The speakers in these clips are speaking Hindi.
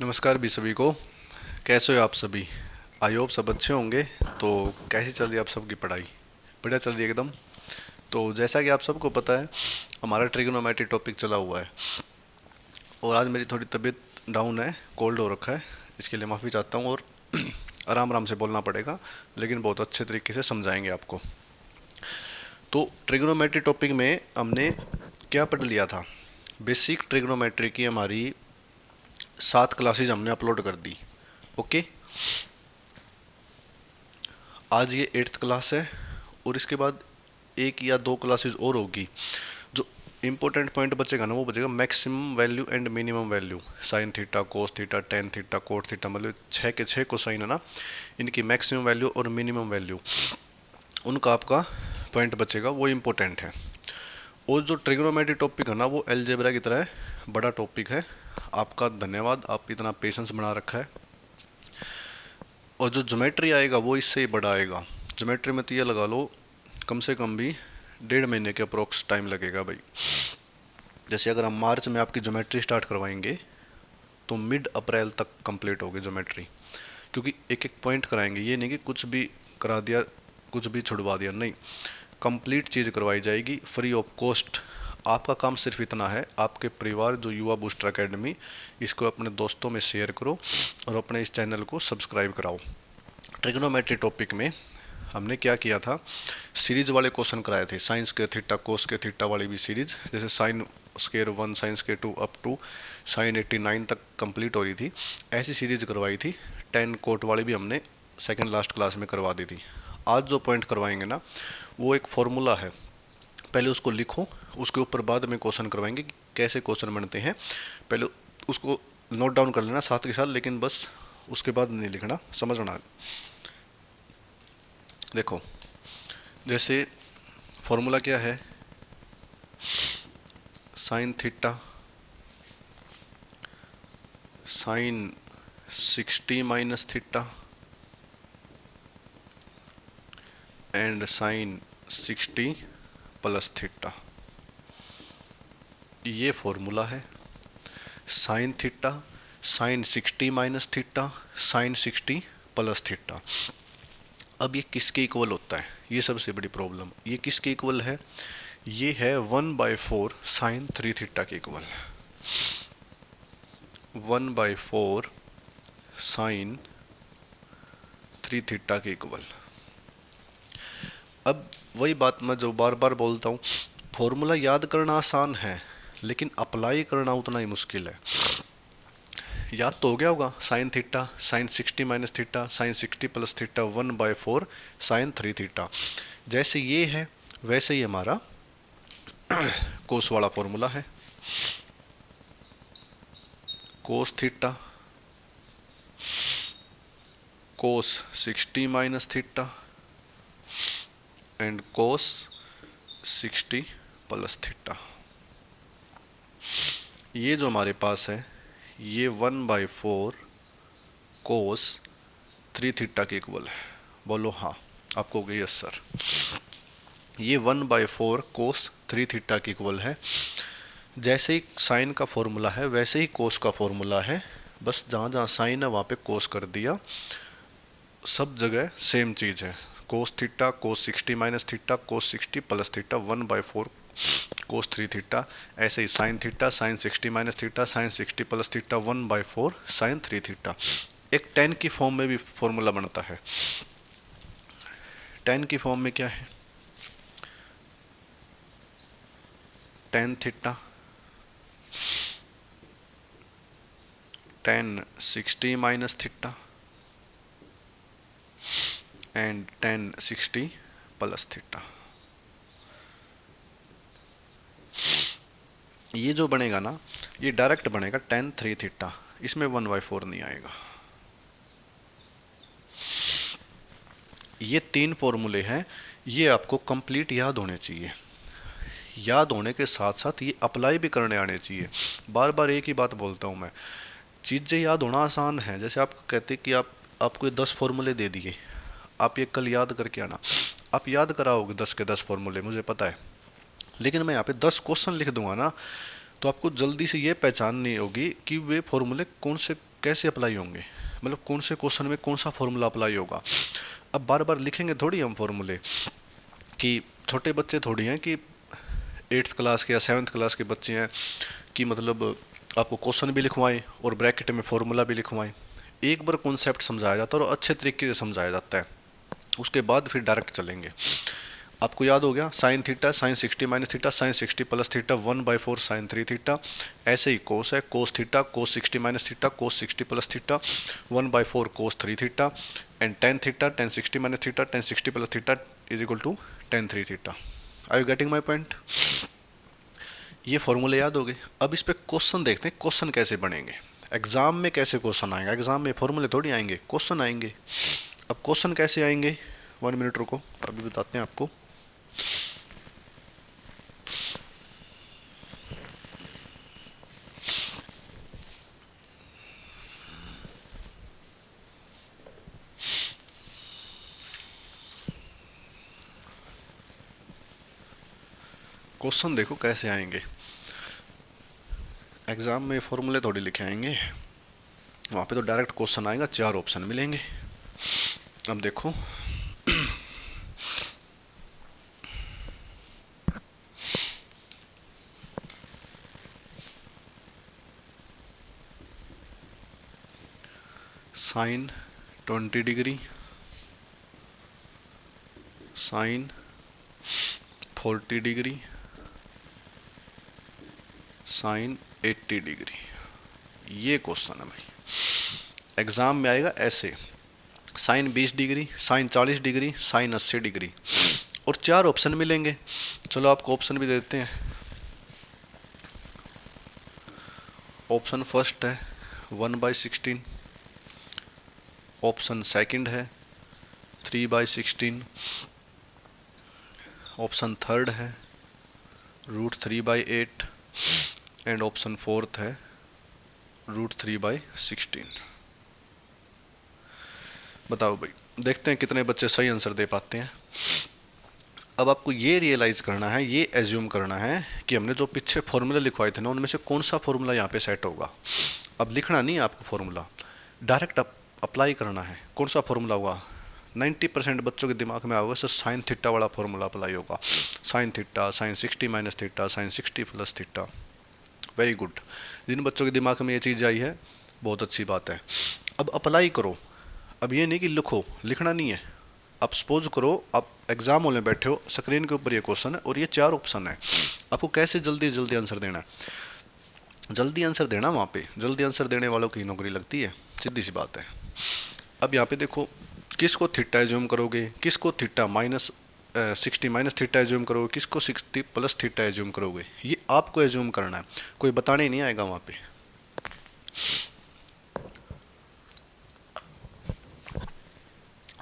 नमस्कार भी सभी को। कैसे हो आप सभी? आई होप सब अच्छे होंगे। तो कैसी चल रही है आप सबकी पढ़ाई? बढ़िया चल रही है एकदम। तो जैसा कि आप सबको पता है, हमारा ट्रिग्नोमेट्री टॉपिक चला हुआ है। और आज मेरी थोड़ी तबीयत डाउन है, कोल्ड हो रखा है। इसके लिए माफ़ी चाहता हूँ और आराम आराम से बोलना पड़ेगा, लेकिन बहुत अच्छे तरीके से समझाएंगे आपको। तो ट्रिग्नोमेट्री टॉपिक में हमने क्या पढ़ लिया था? बेसिक ट्रिग्नोमेट्री की हमारी 7 क्लासेज हमने अपलोड कर दी। ओके। आज ये 8th क्लास है और इसके बाद एक या दो क्लासेस और होगी। जो इम्पोर्टेंट पॉइंट बचेगा ना, वो बचेगा maximum value and minimum value. Sine theta, cos theta, tan theta, cot theta, मतलब छः के छः कोसाइन है ना, इनकी मैक्सिमम वैल्यू और मिनिमम वैल्यू, उनका आपका पॉइंट बचेगा, वो इम्पोर्टेंट है। और जो ट्रिग्नोमेट्री टॉपिक है ना, वो अलजेब्रा की तरह है, बड़ा टॉपिक है। आपका धन्यवाद, आप इतना पेशेंस बना रखा है। और जो ज्योमेट्री आएगा वो इससे ही बड़ा आएगा। ज्योमेट्री में तो ये लगा लो, कम से कम भी 1.5 महीने के अप्रोक्स टाइम लगेगा भाई। जैसे अगर हम मार्च में आपकी ज्योमेट्री स्टार्ट करवाएंगे तो मिड अप्रैल तक कंप्लीट होगी ज्योमेट्री। क्योंकि एक एक पॉइंट कराएंगे, ये नहीं कि कुछ भी करा दिया, कुछ भी छुड़वा दिया, नहीं, कंप्लीट चीज़ करवाई जाएगी फ्री ऑफ कॉस्ट। आपका काम सिर्फ इतना है, आपके परिवार जो युवा बूस्टर एकेडमी, इसको अपने दोस्तों में शेयर करो और अपने इस चैनल को सब्सक्राइब कराओ। ट्रिग्नोमेट्री टॉपिक में हमने क्या किया था, सीरीज वाले क्वेश्चन कराए थे। साइंस के थीटा, कोस के थीटा वाली भी सीरीज, जैसे sine square 1, sine square 2 up to sine 89 तक कंप्लीट हो रही थी, ऐसी सीरीज करवाई थी। 10 कोट वाली भी हमने सेकंड लास्ट क्लास में करवा दी थी। आज जो पॉइंट करवाएंगे ना, वो एक फॉर्मूला है, पहले उसको लिखो, उसके ऊपर बाद में क्वेश्चन करवाएंगे कि कैसे क्वेश्चन बनते हैं। पहले उसको नोट डाउन कर लेना साथ के साथ, लेकिन बस उसके बाद नहीं लिखना, समझना। देखो, जैसे फॉर्मूला क्या है, sine theta sine 60 minus theta and sine 60 plus theta, ये फॉर्मूला है। Sine theta, sine 60 minus theta, sine 60 plus theta. अब ये किसके इक्वल होता है, ये सबसे बड़ी प्रॉब्लम। ये किसके इक्वल है? ये है 1/4 साइन 3 थीटा के इक्वल। 1/4 साइन 3 थीटा के इक्वल। अब वही बात मैं जो बार बार बोलता हूँ, फॉर्मूला याद करना आसान है, लेकिन अप्लाई करना उतना ही मुश्किल है। याद तो हो गया होगा, sine theta, sine 60 minus theta, sine 60 plus theta, 1/4 sine 3 theta. जैसे ये है वैसे ही हमारा कोस वाला फॉर्मूला है। Cos theta cos 60 minus theta and cos 60 plus theta. ये जो हमारे पास है, ये 1/4 कोस 3 थीटा के इक्वल है। बोलो हाँ, आपको गई यस सर। ये 1/4 कोस 3 थीटा के इक्वल है। जैसे ही साइन का फॉर्मूला है वैसे ही कोस का फॉर्मूला है, बस जहाँ जहाँ साइन है वहाँ पे कोस कर दिया। सब जगह सेम चीज़ है, cos theta, cos 60 minus theta, cos 60 plus theta, 1/4 cos 3 theta. ऐसे ही sine theta, sine 60 minus theta, sine 60 plus theta, 1/4 sine 3 theta. एक टेन की फॉर्म में भी फॉर्मूला बनता है। टेन की फॉर्म में क्या है, ten theta tan 60 minus theta and ten 60 plus theta. ये जो बनेगा ना, ये डायरेक्ट बनेगा टेन 3 थीटा, इसमें 1/4 नहीं आएगा। ये 3 फॉर्मूले हैं, ये आपको कंप्लीट याद होने चाहिए। याद होने के साथ साथ ये अप्लाई भी करने आने चाहिए। बार बार एक ही बात बोलता हूँ मैं, चीज़ें याद होना आसान है। जैसे आप कहते कि आपको 10 फॉर्मूले दे दिए, आप ये कल याद करके आना, आप याद कराओगे 10 के 10 फॉर्मूले, मुझे पता है। लेकिन मैं यहाँ पे 10 क्वेश्चन लिख दूंगा ना, तो आपको जल्दी से ये पहचान नहीं होगी कि वे फॉर्मूले कौन से कैसे अप्लाई होंगे, मतलब कौन से क्वेश्चन में कौन सा फॉर्मूला अप्लाई होगा। अब बार बार लिखेंगे थोड़ी हम फॉर्मूले, कि छोटे बच्चे थोड़ी हैं कि 8th क्लास के या 7th क्लास के बच्चे हैं कि मतलब आपको क्वेश्चन भी लिखवाएं और ब्रैकेट में फॉर्मूला भी लिखवाएं। एक बार कॉन्सेप्ट समझाया जाता है और अच्छे तरीके से समझाया जाता है, उसके बाद फिर डायरेक्ट चलेंगे। आपको याद हो गया sine theta sine 60 minus theta sine 60 plus theta 1/4 sine 3 theta. ऐसे ही कोस है cos theta cos 60 minus theta cos 60 plus theta 1/4 cos 3 theta and tan theta tan 60 minus theta tan 60 plus theta is equal to tan 3 theta. Are you getting my point. ये फॉर्मूले याद हो गए। अब इस पे क्वेश्चन देखते हैं क्वेश्चन कैसे बनेंगे, एग्जाम में कैसे क्वेश्चन आएंगे। एग्जाम में फॉर्मूले थोड़ी आएंगे, क्वेश्चन आएंगे। अब क्वेश्चन कैसे आएंगे, 1 मिनट रुको अभी बताते हैं आपको। क्वेश्चन देखो कैसे आएंगे, एग्जाम में फॉर्मूले थोड़ी लिखे आएंगे, वहाँ पे तो डायरेक्ट क्वेश्चन आएगा, 4 ऑप्शन मिलेंगे। अब देखो sine 20 degree sine 40 degree sine 80 degree, ये क्वेश्चन है भाई। एग्जाम में आएगा ऐसे, sine 20 degree sine 40 degree sine 80 degree और 4 ऑप्शन मिलेंगे। चलो आपको ऑप्शन भी देते हैं। ऑप्शन फर्स्ट है 1/16, ऑप्शन सेकंड है 3/16, ऑप्शन थर्ड है √3/8 एंड ऑप्शन फोर्थ है √3/16। बताओ भाई, देखते हैं कितने बच्चे सही आंसर दे पाते हैं। अब आपको ये रियलाइज़ करना है, ये एज्यूम करना है कि हमने जो पीछे फॉर्मूला लिखवाए थे ना, उनमें से कौन सा फॉर्मूला यहाँ पे सेट होगा। अब लिखना नहीं है आपको फॉर्मूला, डायरेक्ट अप्लाई करना है। कौन सा फॉर्मूला होगा, 90% बच्चों के दिमाग में आएगा सर साइन थीटा वाला फॉर्मूला अप्लाई होगा। Sine theta sine 60 minus theta sine 60 plus theta. Very good, जिन बच्चों के दिमाग में ये चीज़ आई है बहुत अच्छी बात है। अब अप्लाई करो। अब ये नहीं कि लिखो, लिखना नहीं है। आप सपोज करो आप एग्जाम हॉल में बैठे हो, स्क्रीन के ऊपर ये क्वेश्चन है और ये 4 ऑप्शन है, आपको कैसे जल्दी जल्दी आंसर देना है। जल्दी आंसर देना, वहाँ पे जल्दी आंसर देने वालों की नौकरी लगती है, सीधी सी बात है। अब यहाँ पे देखो, किसको थीटा एज्यूम करोगे, किसको theta minus 60 minus theta assume करोगे, किसको 60 प्लस थीटा एज्यूम करोगे, ये आपको एज्यूम करना है, कोई बताने ही नहीं आएगा वहाँ पे।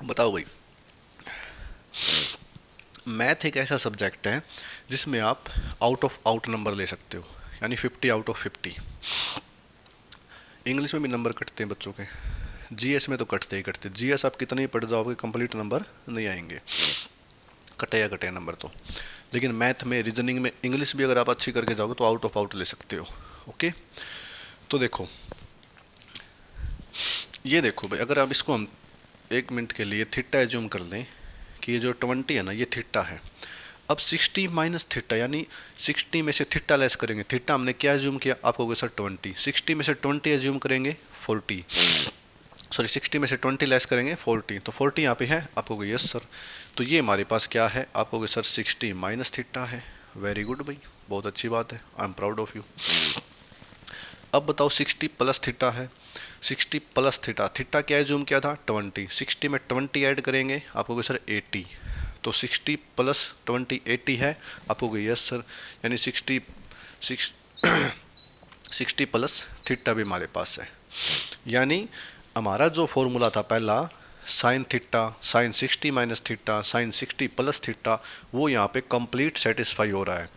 बताओ भाई, मैथ एक ऐसा सब्जेक्ट है जिसमें आप आउट ऑफ आउट नंबर ले सकते हो, यानी 50 आउट ऑफ 50। इंग्लिश में भी नंबर कटते हैं बच्चों के, जीएस में तो कटते ही कटते। जीएस आप कितने ही पढ़ जाओगे कंप्लीट नंबर नहीं आएंगे, कटे या कटे नंबर तो। लेकिन मैथ में, रीजनिंग में, इंग्लिश भी अगर आप अच्छी करके जाओगे तो आउट ऑफ आउट ले सकते हो। ओके, तो देखो ये देखो भाई, अगर आप इसको हम 1 मिनट के लिए थीटा एज्यूम कर लें कि ये जो 20 है ना ये थीटा है। अब 60 माइनस थीटा, यानी 60 में से थीटा लेस करेंगे। थीटा हमने क्या एज्यूम किया, आपको होगा सर 20, 60 में से 20 एज्यूम करेंगे 40, सॉरी 60 में से 20 लेस करेंगे 40, तो 40 यहाँ पे है, आपको होगा यस सर। तो ये हमारे पास क्या है, आपको होगा सर 60 माइनस थीटा है। वेरी गुड भाई, बहुत अच्छी बात है, I am proud of you. अब बताओ 60 प्लस थीटा है, 60 प्लस थीटा, थीटा क्या एज्यूम किया था 20, 60 में 20 ऐड करेंगे आपको होगा सर 80, तो 60 प्लस 20 80 है, आपको होगा यस सर। यानी 60 प्लस थीटा भी हमारे पास है। यानी हमारा जो फॉर्मूला था पहला, sign theta sine 60 minus theta sine 60 plus theta, वो यहाँ पे कंप्लीट सेटिस्फाई हो रहा है।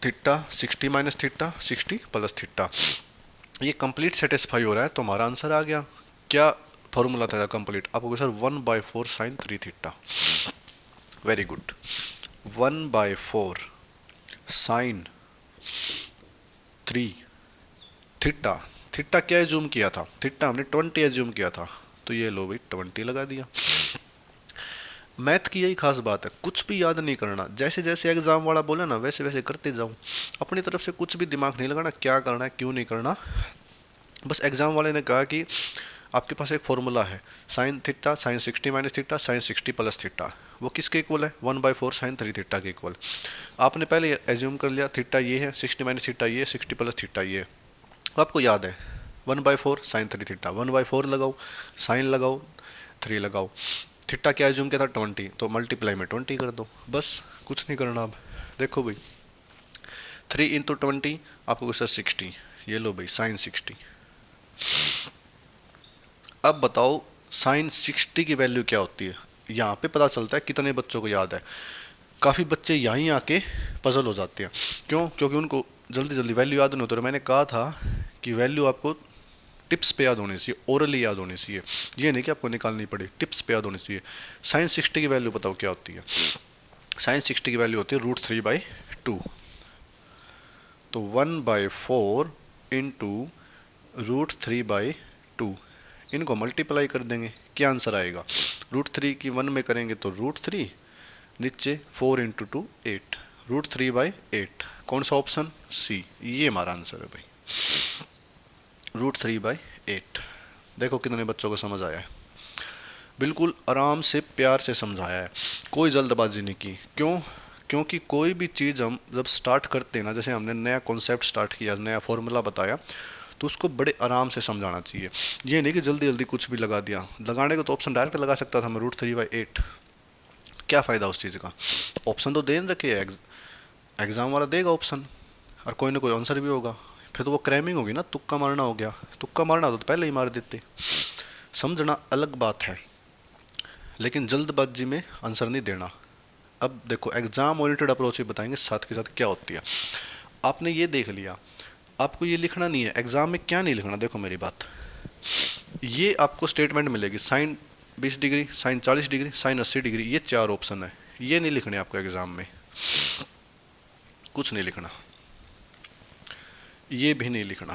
Theta 60 minus theta 60 plus theta, ये कंप्लीट सेटिस्फाई हो रहा है, तो हमारा आंसर आ गया। क्या फॉर्मूला था कंप्लीट, आपको sir 1/4 sine 3 theta. Very good, 1/4 sine 3 theta, theta क्या एज्यूम किया था, थीटा हमने 20 एज्यूम किया था, तो ये लो भाई 20 लगा दिया। मैथ की यही खास बात है, कुछ भी याद नहीं करना, जैसे जैसे एग्जाम वाला बोले ना वैसे वैसे करते जाओ, अपनी तरफ से कुछ भी दिमाग नहीं लगाना क्या करना है क्यों नहीं करना। बस एग्जाम वाले ने कहा कि आपके पास एक फॉर्मूला है, sine theta sine 60 minus theta sine 60 plus theta, वो किसके इक्वल है, 1/4 साइन 3 थीटा के इक्वल। आपने पहले एज्यूम कर लिया थीटा ये है, 60 माइनस थीटा ये, 60 प्लस थीटा ये, आपको याद है 1/4 साइन 3 थीटा, 1/4 लगाओ, साइन लगाओ, 3 लगाओ, थीटा क्या एज्यूम किया था 20, तो मल्टीप्लाई में 20 कर दो, बस कुछ नहीं करना। अब देखो भाई 3 इंटू 20 आपको सर 60, ये लो भाई साइन 60। अब बताओ साइन 60 की वैल्यू क्या होती है, यहाँ पे पता चलता है कितने बच्चों को याद है। काफ़ी बच्चे यहीं आके पजल हो जाते हैं, क्यों, क्योंकि उनको जल्दी जल्दी वैल्यू याद नहीं होती। मैंने कहा था कि वैल्यू आपको टिप्स पे याद होनी चाहिए, ओरली याद होनी चाहिए, ये नहीं कि आपको निकालनी पड़े, टिप्स पे याद होनी चाहिए। साइन 60 की वैल्यू बताओ क्या होती है, साइन 60 की वैल्यू होती है √3/2, तो 1/4 इंटू √3/2, इनको मल्टीप्लाई कर देंगे, क्या आंसर आएगा, √3 की 1 में करेंगे तो √3, नीचे 4 इंटू 2 8, √3/8, कौन सा ऑप्शन, सी, ये हमारा आंसर है भाई, √3/8। देखो कितने बच्चों को समझ आया है, बिल्कुल आराम से प्यार से समझाया है, कोई जल्दबाजी नहीं की। क्यों, क्योंकि कोई भी चीज़ हम जब स्टार्ट करते हैं ना, जैसे हमने नया कॉन्सेप्ट स्टार्ट किया, नया फॉर्मूला बताया, तो उसको बड़े आराम से समझाना चाहिए। ये नहीं कि जल्दी जल्दी कुछ भी लगा दिया, लगाने को तो ऑप्शन डायरेक्ट लगा सकता था मैं √3/8, क्या फ़ायदा उस चीज़ का, ऑप्शन तो दे रखे है, एग्ज़ाम वाला देगा ऑप्शन और कोई ना कोई आंसर भी होगा, फिर तो वो क्रैमिंग होगी ना, तुक्का मारना हो गया, तुक्का मारना तो पहले ही मार देते। समझना अलग बात है, लेकिन जल्दबाजी में आंसर नहीं देना। अब देखो एग्जाम ओरिएंटेड अप्रोच ही बताएंगे साथ के साथ क्या होती है। आपने ये देख लिया, आपको ये लिखना नहीं है एग्जाम में, क्या नहीं लिखना, देखो मेरी बात, ये आपको स्टेटमेंट मिलेगी, sine 20 degree, sine 40 degree, sine 80 degree, ये 4 ऑप्शन है, ये नहीं लिखने आपको एग्जाम में, कुछ नहीं लिखना, ये भी नहीं लिखना।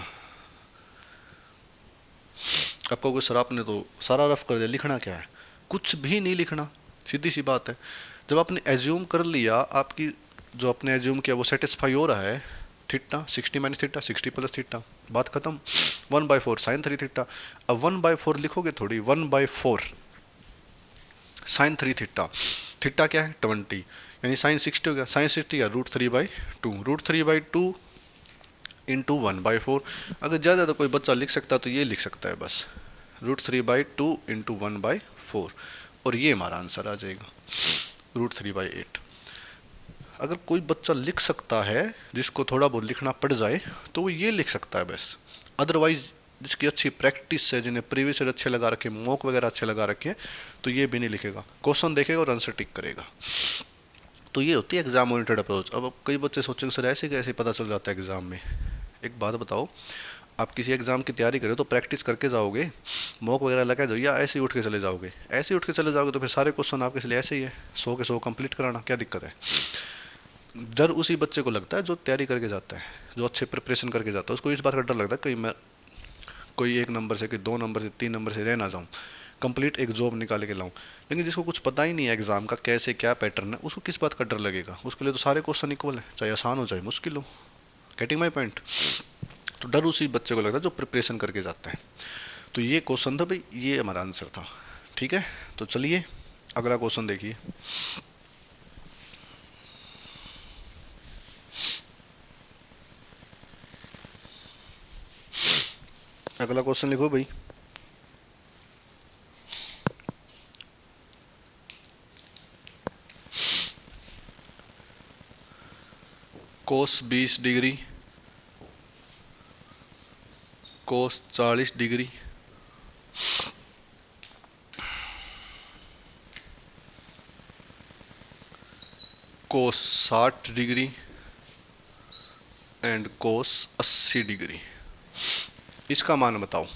आपको कोई सर आपने तो सारा रफ कर दिया, लिखना क्या है, कुछ भी नहीं लिखना, सीधी सी बात है। जब आपने एज्यूम कर लिया, आपकी जो आपने एज्यूम किया वो सेटिस्फाई हो रहा है, theta 60 minus theta 60 plus theta, बात खत्म, 1/4 साइन 3 थीटा। अब 1/4 लिखोगे थोड़ी, 1/4 साइन 3 थीटा, थीटा क्या है 20, यानी साइन 60 हो गया, साइन 60 या √3/2, √3/2 इंटू 1/4। अगर ज़्यादा तो कोई बच्चा लिख सकता तो ये लिख सकता है बस, √3/2 इंटू 1/4, और ये हमारा आंसर आ जाएगा √3/8। अगर कोई बच्चा लिख सकता है, जिसको थोड़ा बहुत लिखना पड़ जाए, तो वो ये लिख सकता है बस, अदरवाइज जिसकी अच्छी प्रैक्टिस है, जिन्हें प्रीवियस ईयर अच्छे लगा रखे, मॉक वगैरह अच्छे लगा रखे, तो ये भी नहीं लिखेगा, क्वेश्चन देखेगा और आंसर टिक करेगा। तो ये होती है एग्जाम ओरिएंटेड अप्रोच। अब कई बच्चे सोचेंगे सर ऐसे कैसे पता चल जाता है एग्जाम में, एक बात बताओ, आप किसी एग्जाम की तैयारी करें तो प्रैक्टिस करके जाओगे, मॉक वगैरह लगा जाओ, या ऐसे ही उठ के चले जाओगे, ऐसे ही उठ के चले जाओगे तो फिर सारे क्वेश्चन आपके लिए ऐसे ही है, 100 के 100 कंप्लीट कराना, क्या दिक्कत है। डर उसी बच्चे को लगता है जो तैयारी करके जाता है, जो अच्छे प्रिपरेशन करके जाता है, उसको इस बात का डर लगता है कहीं मैं कोई 1 नंबर से, कोई 2 नंबर से, 3 नंबर से रह ना जाऊँ, कंप्लीट एक जॉब निकाल के लाऊं। लेकिन जिसको कुछ पता ही नहीं है एग्जाम का कैसे क्या पैटर्न है, उसको किस बात का डर लगेगा, उसके लिए तो सारे क्वेश्चन इक्वल है, चाहे आसान हो चाहे मुश्किल हो। Getting my point. तो डर उसी बच्चे को लगता है जो प्रिपरेशन करके जाता है। तो ये क्वेश्चन था भाई, ये हमारा आंसर था, ठीक है। तो चलिए अगला क्वेश्चन देखिए। अगला क्वेश्चन लिखो भाई। कोस 20 degree, cos 40 degree, cos 60 degree and cos 80 degree. इसका मान बताओ,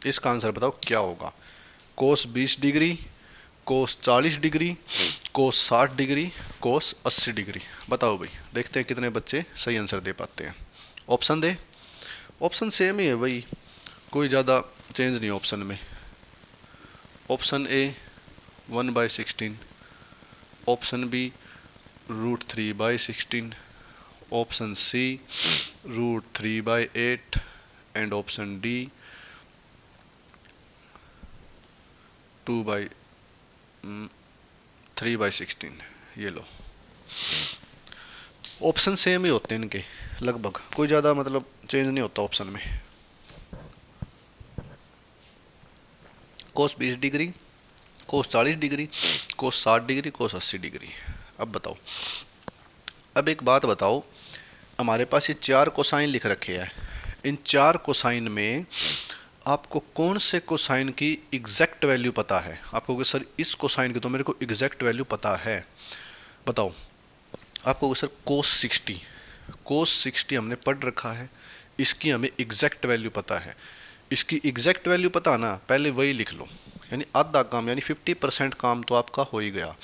इसका आंसर बताओ क्या होगा। कोस 20 डिग्री, कोस 40 डिग्री, कोस 60 डिग्री, कोस 80 डिग्री। बताओ भाई, देखते हैं कितने बच्चे सही आंसर दे पाते हैं। ऑप्शन दे, ऑप्शन सेम ही है वही, कोई ज़्यादा चेंज नहीं ऑप्शन में। Option A 1/16, option B √3/16, option C √3/8 and option D 3/16। ये लो, ऑप्शन सेम ही होते हैं इनके लगभग, कोई ज़्यादा मतलब चेंज नहीं होता ऑप्शन में। कोस 20 डिग्री, कोस 40 डिग्री, कोस 60 डिग्री, कोस 80 डिग्री। अब बताओ, अब एक बात बताओ, हमारे पास ये 4 कोसाइन लिख रखे हैं, इन 4 कोसाइन में आपको कौन से कोसाइन की एग्जैक्ट वैल्यू पता है? आपको कि सर इस कोसाइन की तो मेरे को एग्जैक्ट वैल्यू पता है, बताओ। आपको सर कोस 60 हमने पढ़ रखा है, इसकी हमें एग्जैक्ट वैल्यू पता है। इसकी एग्जैक्ट वैल्यू पता ना, पहले वही लिख लो, यानी आधा काम, यानी 50% काम तो आपका हो ही गया।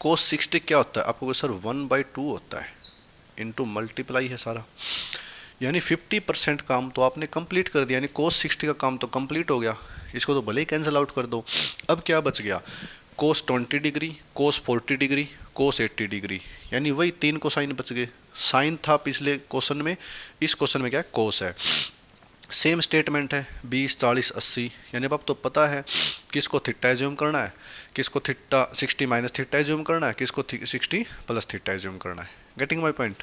कोस 60 क्या होता है? आपको सर 1/2 होता है, इनटू मल्टीप्लाई है सारा, यानी 50% काम तो आपने कंप्लीट कर दिया, यानी कोस 60 का काम तो कंप्लीट हो गया। इसको तो भले ही कैंसिल आउट कर दो। अब क्या बच गया? कोस 20 डिग्री, कोस 40 डिग्री, कोस 80 डिग्री, यानी वही 3 कोसाइन बच गए। साइन था पिछले क्वेश्चन में, इस क्वेश्चन में क्या है? कोस है। सेम स्टेटमेंट है 20, 40, 80, यानी अब तो पता है किसको थीटा एज्यूम करना है, किसको थीटा 60 माइनस थीटा एज्यूम करना है, किसको 60 प्लस थीटा एज्यूम करना है। Getting my point?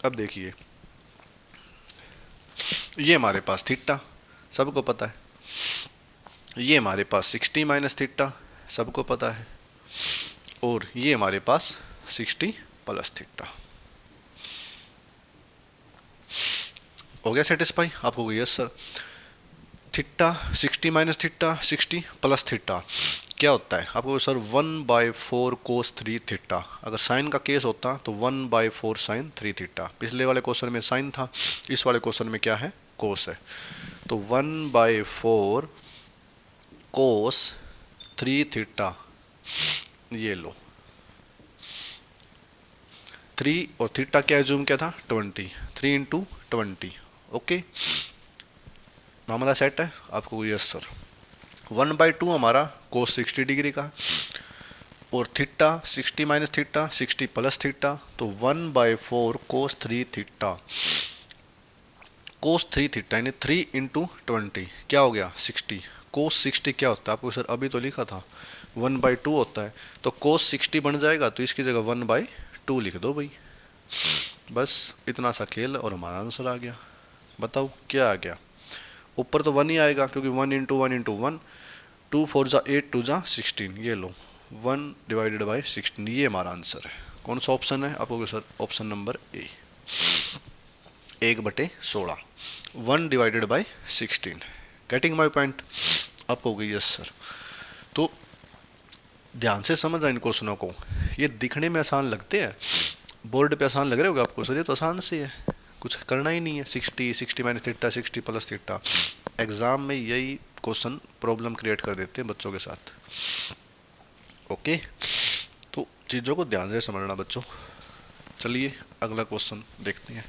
अब देखिए, ये हमारे पास थीटा सबको पता है, ये हमारे पास 60 माइनस थीटा सबको पता है, और ये हमारे पास 60 प्लस थीटा। हो गया सेटिस्फाई आपको? Yes sir. Theta 60 minus theta 60 plus theta क्या होता है? आपको सर 1/4 कोस 3 थीटा। अगर साइन का केस होता तो 1/4 साइन 3 थीटा। पिछले वाले क्वेश्चन में साइन था, इस वाले क्वेश्चन में क्या है? कोस है। तो 1/4 कोस 3 थीटा, ये लो 3 और थीटा क्या एज्यूम किया था? 20, 3 × 20। ओके, मामला सेट है आपको? Yes sir. 1/2 हमारा कोस 60 डिग्री का, और theta 60 minus theta 60 plus theta, तो 1/4 कोस 3 थीटा। कोस 3 थीटा यानी 3 × 20 क्या हो गया? 60। कोस 60 क्या होता है? आपको सर अभी तो लिखा था 1/2 होता है, तो कोस 60 बन जाएगा, तो इसकी जगह 1/2 लिख दो भाई। बस इतना सा खेल और हमारा आंसर आ गया। बताओ क्या आ गया? ऊपर तो 1 ही आएगा, क्योंकि 1 × 1 × 1, 2 4 जा 8, 2 जा 16, ये लो 1/16, ये हमारा आंसर है। कौन सा ऑप्शन है? आपको sir option number A, 1/16, 1/16। Getting my point? आपको हो गई? Yes sir. तो ध्यान से समझ आए इन क्वेश्चनों को, ये दिखने में आसान लगते हैं, बोर्ड पे आसान लग रहे होगा आपको, सर ये तो आसान से है, कुछ करना ही नहीं है। 60 minus theta 60 plus theta, exam में यही क्वेश्चन प्रॉब्लम क्रिएट कर देते हैं बच्चों के साथ। ओके, तो चीज़ों को ध्यान से समझना बच्चों। चलिए अगला क्वेश्चन देखते हैं।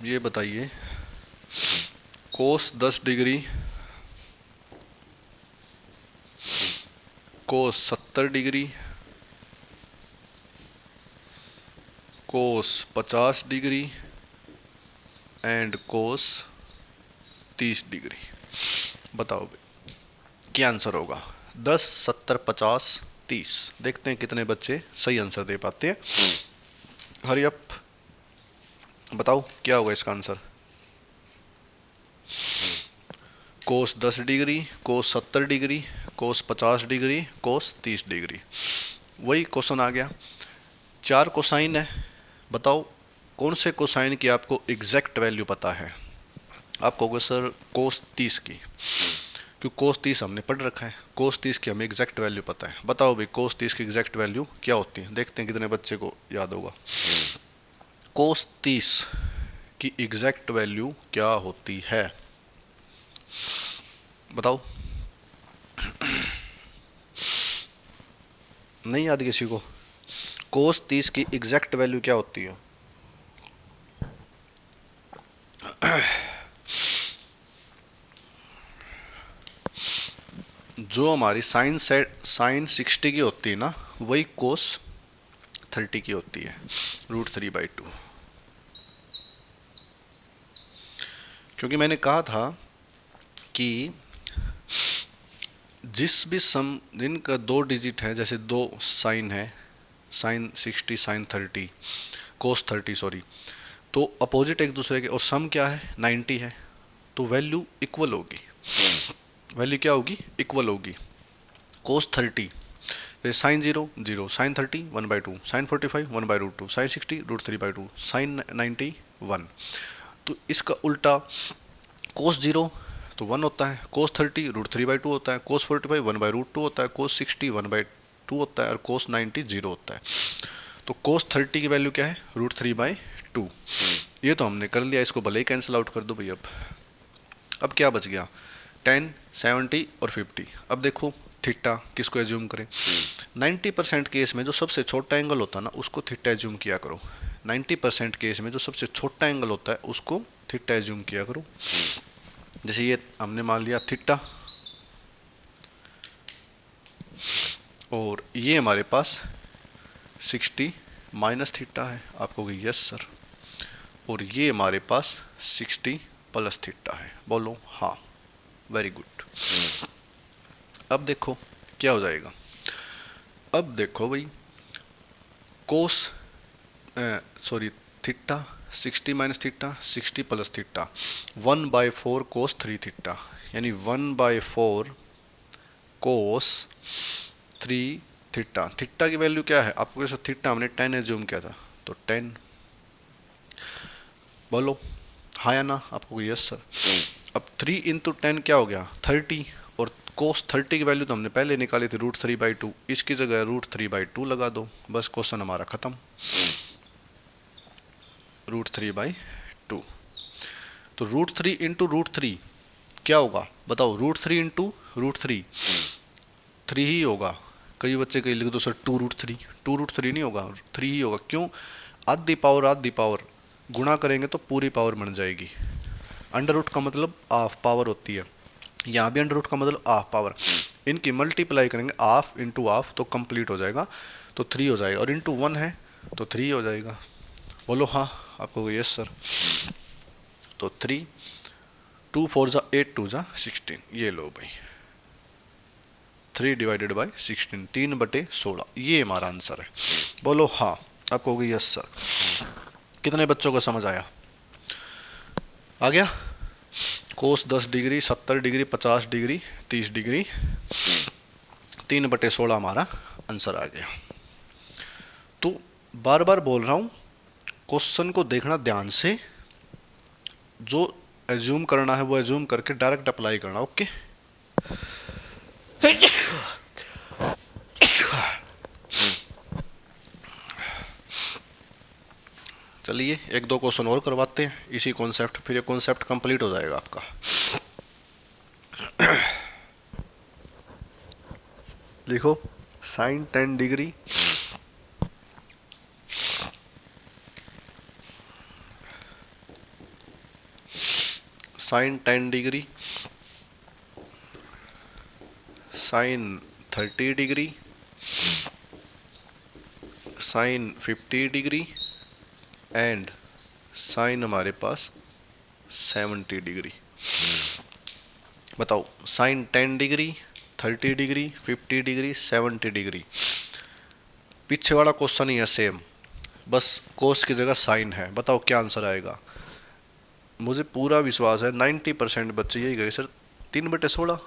ये बताइए, कोस 10 degree, cos 70 degree, cos 50 degree and cos 30 degree. बताओ भाई क्या आंसर होगा? 10, 70, 50, 30। देखते हैं कितने बच्चे सही आंसर दे पाते हैं। हरी अप, बताओ क्या होगा इसका आंसर? कोस 10 डिग्री, कोस 70 डिग्री, कोस 50 डिग्री, कोस 30 डिग्री। वही क्वेश्चन आ गया, 4 कोसाइन है, बताओ कौन से कोसाइन की आपको एग्जैक्ट वैल्यू पता है? आपको होगा सर कोस 30 की, क्योंकि कोस 30 हमने पढ़ रखा है, कोस 30 की हमें एग्जैक्ट वैल्यू पता है। बताओ भाई कोस 30 की एग्जैक्ट वैल्यू क्या होती है? देखते हैं कितने बच्चे को याद होगा। कोस 30 की एग्जैक्ट वैल्यू क्या होती है? बताओ। नहीं याद किसी को? कोस 30 की एग्जैक्ट वैल्यू क्या होती है? जो हमारी साइन 60 की होती है ना, वही कोस 30 की होती है, √3/2। क्योंकि मैंने कहा था कि जिस भी सम जिनका 2 डिजिट है, जैसे 2 साइन है, साइन 60 साइन 30 कोस 30 सॉरी, तो अपोजिट एक दूसरे के, और सम क्या है 90 है, तो वैल्यू इक्वल होगी। वैल्यू क्या होगी? इक्वल होगी। Cos 30 sine 0 0, sine 30 1/2, sine 45 1/√2, sine 60 √3/2, sine 90 1। तो इसका उल्टा कोस 0 तो 1 होता है, कोस 30 √3/2 होता है, कोस 45 1/√2 होता है, कोस 60 1/2 होता है, और कोस 90 0 होता है। तो कोस 30 की वैल्यू क्या है? √3/2। ये तो हमने कर लिया, इसको भले ही कैंसिल आउट कर दो भाई। अब क्या बच गया? 10 70 और 50। अब देखो थीटा किसको एज्यूम करें? 90% केस में जो सबसे छोटा एंगल होता है ना, उसको थीटा एज्यूम किया करो। 90% केस में जो सबसे छोटा एंगल होता है उसको थीटा एज्यूम किया करो। जैसे ये हमने मान लिया थीटा, और ये हमारे पास 60 माइनस थीटा है। आप कहोगे यस सर। और ये हमारे पास 60 प्लस थीटा है। बोलो हाँ, वेरी गुड। अब देखो क्या हो जाएगा। अब देखो भाई, cos sorry theta 60 minus theta 60 plus theta 1/4 cos 3 theta, यानी 1/4 कोस 3 थीटा। थीटा की वैल्यू क्या है? आपको कैसे थीटा हमने 10 एज्यूम किया था, तो 10। बोलो हाँ या ना? आपको यस सर। अब 3 इंटू 10 क्या हो गया? 30। और कोस 30 की वैल्यू तो हमने पहले निकाली थी √3/2, इसकी जगह √3/2 लगा दो, बस क्वेश्चन हमारा खत्म। √3/2। तो √3 इंटू √3 क्या होगा? बताओ। √3 इंटू √3 3 ही होगा। कई बच्चे कहीं लिख दो सर 2√3, 2√3 नहीं होगा, 3 ही होगा। क्यों? आधी पावर गुणा करेंगे तो पूरी पावर बन जाएगी। अंडर रूट का मतलब हाफ पावर होती है, यहाँ भी अंडर रूट का मतलब हाफ पावर। इनकी मल्टीप्लाई करेंगे हाफ इंटू हाफ तो कंप्लीट हो जाएगा, तो 3 हो जाएगा, और इंटू 1 है तो 3 हो जाएगा। बोलो हाँ। आपको यस सर। तो 3 2 4 जा 8 2 जा 16, ये लो भाई 3/16, 3/16, ये हमारा आंसर है। बोलो हाँ। आप कहोगे यस सर। कितने बच्चों को समझ आया? आ गया? कोस 10 डिग्री 70 डिग्री 50 डिग्री 30 डिग्री 3/16 हमारा आंसर आ गया। तो बार बार बोल रहा हूँ, क्वेश्चन को देखना ध्यान से, जो एज्यूम करना है वो एज्यूम करके डायरेक्ट अप्लाई करना। ओके। चलिए 1-2 क्वेश्चन और करवाते हैं इसी कॉन्सेप्ट, फिर ये कॉन्सेप्ट कंप्लीट हो जाएगा आपका। लिखो sine 10 degree sine 10 degree sine 30 degree sine 50 degree and sine हमारे पास 70 डिग्री। बताओ sine 10 degree 30 degree 50 degree 70 degree. पीछे वाला क्वेश्चन ही है सेम, बस कोस की जगह साइन है। बताओ क्या आंसर आएगा? मुझे पूरा विश्वास है 90% बच्चे यही गए सर 3/16।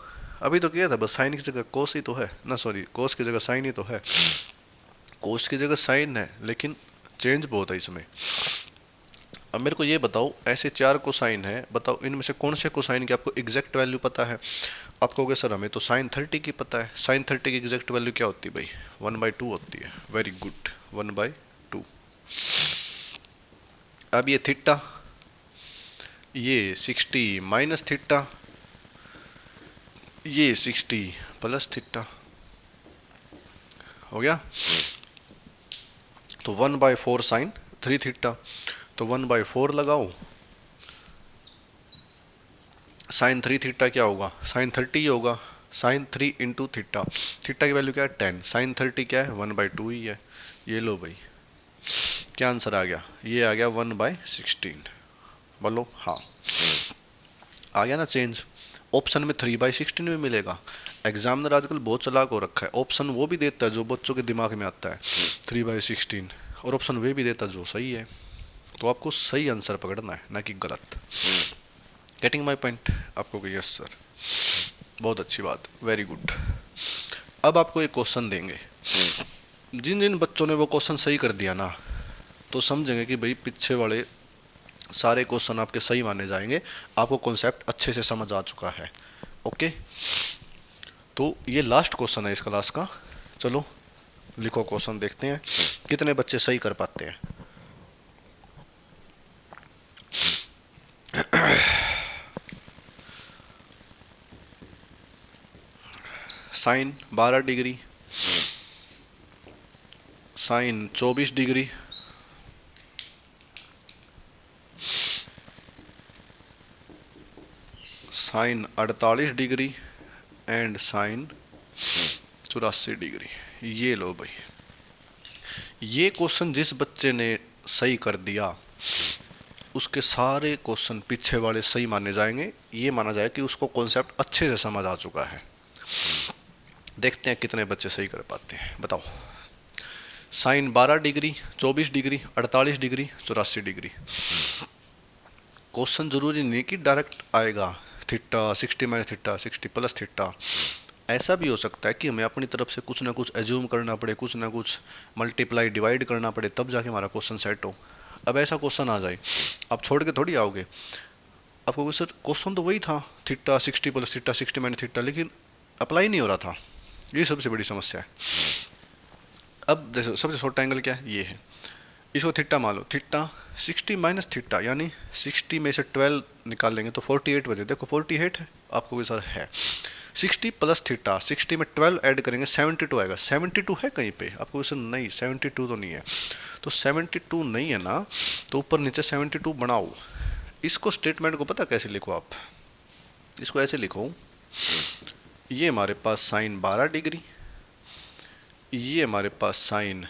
अभी तो किया था, बस साइन की जगह कोस ही तो है ना, सॉरी कोस की जगह साइन ही तो है। कोस की जगह साइन है, लेकिन चेंज बहुत है इसमें। अब मेरे को ये बताओ, ऐसे 4 कोसाइन है, बताओ इनमें से कौन से कोसाइन की आपको एग्जैक्ट वैल्यू पता है? आप कहोगे सर हमें तो साइन 30 की पता है। साइन 30 की एग्जैक्ट वैल्यू क्या होती है भाई? 1/2 होती है। Very good, 1/2। अब ये थीटा ये 60 माइनस थीटा, ये 60 प्लस थीटा हो गया। तो 1/4 साइन 3 थीटा, तो 1/4 लगाओ, साइन 3 थीटा क्या होगा, साइन 30 ही होगा, साइन 3 इंटू थीटा, थीटा की वैल्यू क्या है 10, साइन 30 क्या है 1/2 ही है। ये लो भाई, क्या आंसर आ गया, ये आ गया 1/16। बोलो हाँ, आ गया ना चेंज। ऑप्शन में 3/16 में मिलेगा। एग्जामिनर आजकल बहुत चालाक हो रखा है, ऑप्शन वो भी देता है जो बच्चों के दिमाग में आता है 3/16, और ऑप्शन वे भी देता है जो सही है। तो आपको सही आंसर पकड़ना है, ना कि गलत। Getting my point? आपको कि यस सर, बहुत अच्छी बात, वेरी गुड। अब आपको एक क्वेश्चन देंगे, जिन जिन बच्चों ने वो क्वेश्चन सही कर दिया ना, तो समझेंगे कि भाई पीछे वाले सारे क्वेश्चन आपके सही माने जाएंगे, आपको कॉन्सेप्ट अच्छे से समझ आ चुका है। ओके, तो ये लास्ट क्वेश्चन है इस क्लास का। चलो लिखो क्वेश्चन, देखते हैं कितने बच्चे सही कर पाते हैं। Sine 12 degree, sine 24 degree, sine 48 degree and sine 84 degree. ये लो भाई, ये क्वेश्चन जिस बच्चे ने सही कर दिया उसके सारे क्वेश्चन पीछे वाले सही माने जाएंगे। ये माना जाए कि उसको कॉन्सेप्ट अच्छे से समझ आ चुका है। देखते हैं कितने बच्चे सही कर पाते हैं, बताओ। साइन 12 degree, 24 degree, 48 degree, 84 degree. Question जरूरी नहीं कि डायरेक्ट आएगा theta 60 minus theta 60 plus theta. ऐसा भी हो सकता है कि हमें अपनी तरफ से कुछ ना कुछ एज्यूम करना पड़े, कुछ ना कुछ मल्टीप्लाई डिवाइड करना पड़े, तब जाके हमारा क्वेश्चन सेट हो। अब ऐसा क्वेश्चन आ जाए, आप छोड़ के थोड़ी आओगे। आपको सर क्वेश्चन तो वही था, theta 60 plus theta 60 minus theta, लेकिन अप्लाई नहीं हो रहा था। ये सबसे बड़ी समस्या है। अब देखो सबसे छोटा एंगल क्या है, ये है। इसको थीटा मान लो, थीटा 60 माइनस थीटा यानी 60 में से 12 निकाल लेंगे तो 48 बचे। देखो 48 है, आपको भी सर है। 60 प्लस थीटा, 60 में 12 ऐड करेंगे 72 आएगा। 72 है कहीं पे? आपको सर नहीं, 72 तो नहीं है। तो 72 नहीं है ना, तो ऊपर नीचे 72 बनाओ। इसको स्टेटमेंट को पता कैसे लिखो आप, इसको ऐसे लिखो, ये हमारे पास साइन 12 डिग्री, ये हमारे पास साइन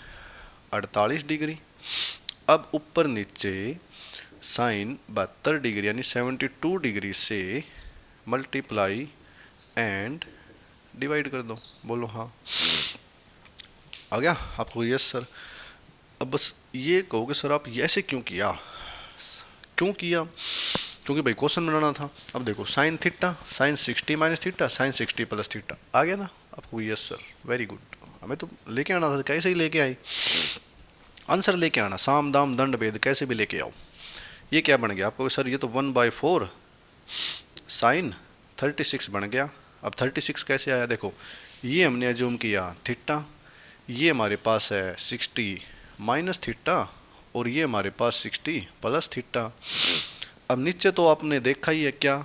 48 डिग्री। अब ऊपर नीचे साइन 72 डिग्री यानी 72 डिग्री से मल्टीप्लाई एंड डिवाइड कर दो। बोलो हाँ, आ गया आपको? Yes sir. अब बस ये कहोगे सर आप ऐसे क्यों किया, क्यों किया? क्योंकि भाई क्वेश्चन बनाना था। अब देखो sine theta, sine 60 minus theta, sine 60 plus theta, आ गया ना आपको? Yes sir, very good. हमें तो लेके आना था, कैसे ही लेके आई, आंसर लेके आना, साम दाम दंड भेद कैसे भी लेके आओ। ये क्या बन गया आपको सर? ये तो 1/4 साइन 36 बन गया। अब 36 कैसे आया? देखो ये हमने एज्यूम किया थीटा, ये हमारे पास है 60 माइनस थीटा, और ये हमारे पास 60 प्लस थीटा। अब नीचे तो आपने देखा ही है क्या,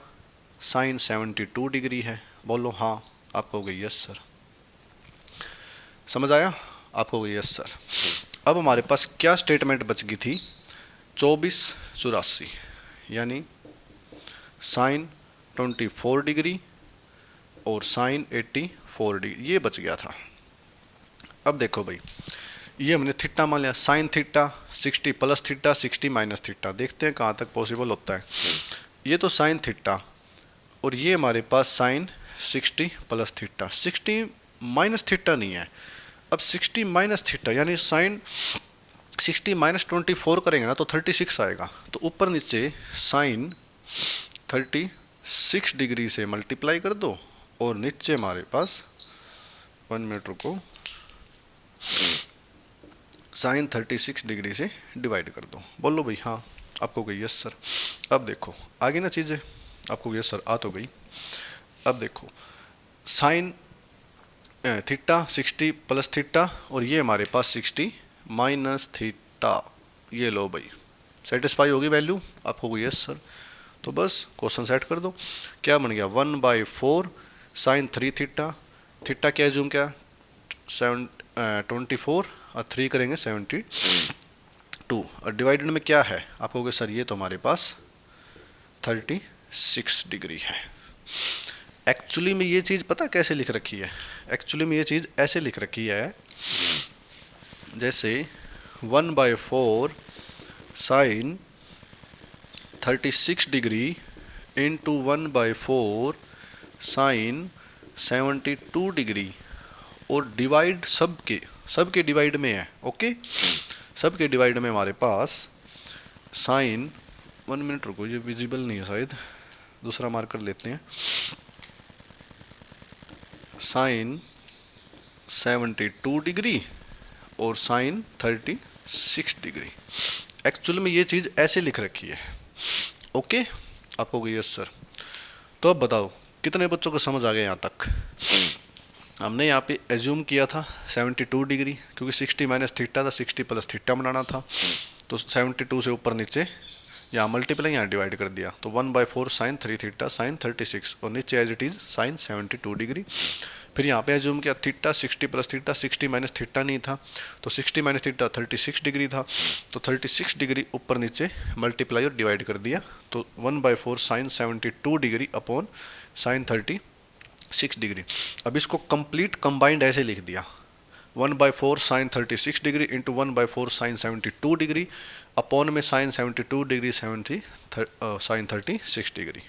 साइन 72 डिग्री है। बोलो हाँ, आपको गई यस सर। समझ आया? आपको गई यस सर। अब हमारे पास क्या स्टेटमेंट बच गई थी? 24 84 यानी साइन 24 डिग्री और साइन 84 डिग्री, ये बच गया था। अब देखो भाई, ये हमने थीटा मान लिया, sine theta 60 plus theta 60 minus theta, देखते हैं कहाँ तक पॉसिबल होता है। ये तो साइन थीटा और ये हमारे पास sine 60 plus theta, 60 minus theta नहीं है। अब 60 माइनस थीटा यानी साइन 60 माइनस 24 करेंगे ना तो 36 आएगा। तो ऊपर नीचे साइन 36 डिग्री से मल्टीप्लाई कर दो और नीचे हमारे पास 1 मिनट रुको, साइन 36 डिग्री से डिवाइड कर दो। बोलो भाई हाँ, आपको गई यस सर। अब देखो आगे ना चीज़ें, आपको यस सर आ तो गई। अब देखो साइन थीटा 60 प्लस थीटा और ये हमारे पास 60 माइनस थीटा, ये लो भाई, सेटिस्फाई होगी वैल्यू? आपको गई यस सर। तो बस क्वेश्चन सेट कर दो। क्या बन गया 1/4 साइन 3 थीटा, थीटा क्या जूम क्या 24 और 3 करेंगे 72 और डिवाइडेड में क्या है आप कहोगे सर ये तो हमारे पास 36 डिग्री है। एक्चुअली में ये चीज़ पता कैसे लिख रखी है, एक्चुअली में ये चीज़ ऐसे लिख रखी है जैसे 1/4 sine 36 degree into 1/4 sine 72 degree और डिवाइड सबके डिवाइड में है। ओके, सबके डिवाइड में हमारे पास साइन 1 मिनट रुको, ये विजिबल नहीं है शायद, दूसरा मार्कर लेते हैं। साइन 72 डिग्री और साइन 36 डिग्री। एक्चुअली में ये चीज़ ऐसे लिख रखी है। ओके, आपको यस सर। तो अब बताओ कितने बच्चों को समझ आ गया यहाँ तक। हमने यहाँ पे एज्यूम किया था 72 डिग्री क्योंकि 60 माइनस थीटा था, 60 प्लस थीटा बनाना था, तो 72 से ऊपर नीचे यहाँ मल्टीप्लाई यहाँ डिवाइड कर दिया, तो 1/4 साइन 3 थीटा साइन 36 और नीचे as it is sine 72 degree. फिर यहाँ पे एज्यूम किया theta 60 plus theta, 60 minus theta नहीं था तो 60 माइनस थीटा 36 डिग्री था, तो 36 डिग्री ऊपर नीचे मल्टीप्लाई और डिवाइड कर दिया, तो 1/4 sine 72 degree upon sine 36 degree. अब इसको कंप्लीट कंबाइंड ऐसे लिख दिया 1/4 sine 36 degree into 1/4 sine 72 degree upon में sine 72 degree sine 36 degree.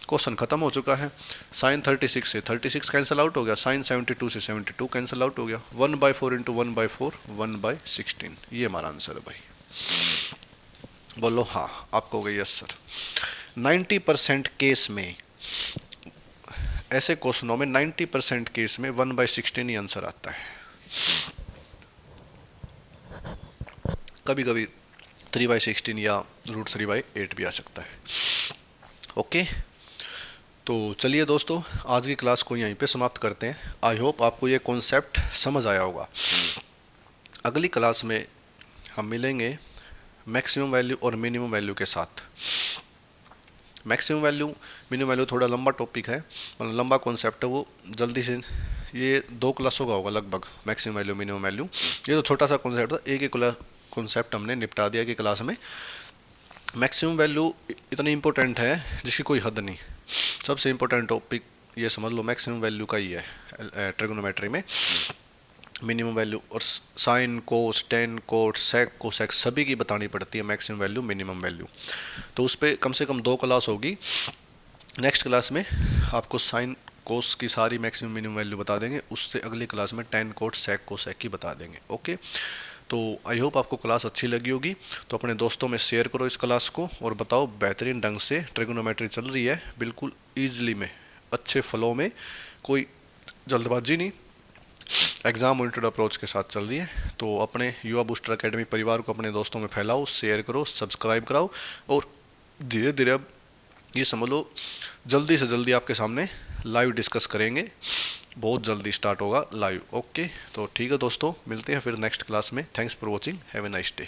Question खत्म हो चुका है। साइन 36 से 36 कैंसिल आउट हो गया, साइन 72 से 72 कैंसिल आउट हो गया, 1/4 इंटू 1/4 1/16। ये हमारा आंसर है भाई। बोलो हाँ, आपको हो गई यस सर। 90% केस में, ऐसे क्वेश्चनों में 90% केस में 1/16 ही आंसर आता है। कभी कभी 3/16 या √3/8 भी आ सकता है। ओके, तो चलिए दोस्तों आज की क्लास को यहीं पे समाप्त करते हैं। आई होप आपको ये कॉन्सेप्ट समझ आया होगा। अगली क्लास में हम मिलेंगे मैक्सिमम वैल्यू और मिनिमम वैल्यू के साथ। मैक्सिमम वैल्यू मिनिमम वैल्यू थोड़ा लंबा टॉपिक है, मतलब लंबा कॉन्सेप्ट है, वो जल्दी से ये 2 क्लासों का होगा लगभग। मैक्सिमम वैल्यू मिनिमम वैल्यू ये तो छोटा सा कॉन्सेप्ट था, एक ही कॉन्सेप्ट हमने निपटा दिया कि क्लास में। मैक्सिमम वैल्यू इतनी इंपॉर्टेंट है जिसकी कोई हद नहीं। सबसे इंपॉर्टेंट टॉपिक ये समझ लो मैक्सिमम वैल्यू का ही है ट्रिगोनोमेट्री में। मिनिमम वैल्यू और sine cos tan cot sec cosec सभी की बतानी पड़ती है मैक्सिमम वैल्यू मिनिमम वैल्यू। तो उस पर कम से कम 2 क्लास होगी। नेक्स्ट क्लास में आपको साइन कोस की सारी मैक्सिमम मिनिमम वैल्यू बता देंगे, उससे अगली क्लास में टेन कोट सेक कोसेक की बता देंगे। ओके, तो आई होप आपको क्लास अच्छी लगी होगी। तो अपने दोस्तों में शेयर करो इस क्लास को और बताओ बेहतरीन ढंग से ट्रिगोनोमेट्री चल रही है, बिल्कुल ईजिली में, अच्छे फ्लो में, कोई जल्दबाजी नहीं, एग्ज़ाम ओरिएंटेड अप्रोच के साथ चल रही है। तो अपने युवा बूस्टर एकेडमी परिवार को अपने दोस्तों में फैलाओ, शेयर करो, सब्सक्राइब कराओ और धीरे धीरे अब ये समझ लो जल्दी से जल्दी आपके सामने लाइव डिस्कस करेंगे, बहुत जल्दी स्टार्ट होगा लाइव। ओके, तो ठीक है दोस्तों, मिलते हैं फिर नेक्स्ट क्लास में। Thanks for watching, have a nice day.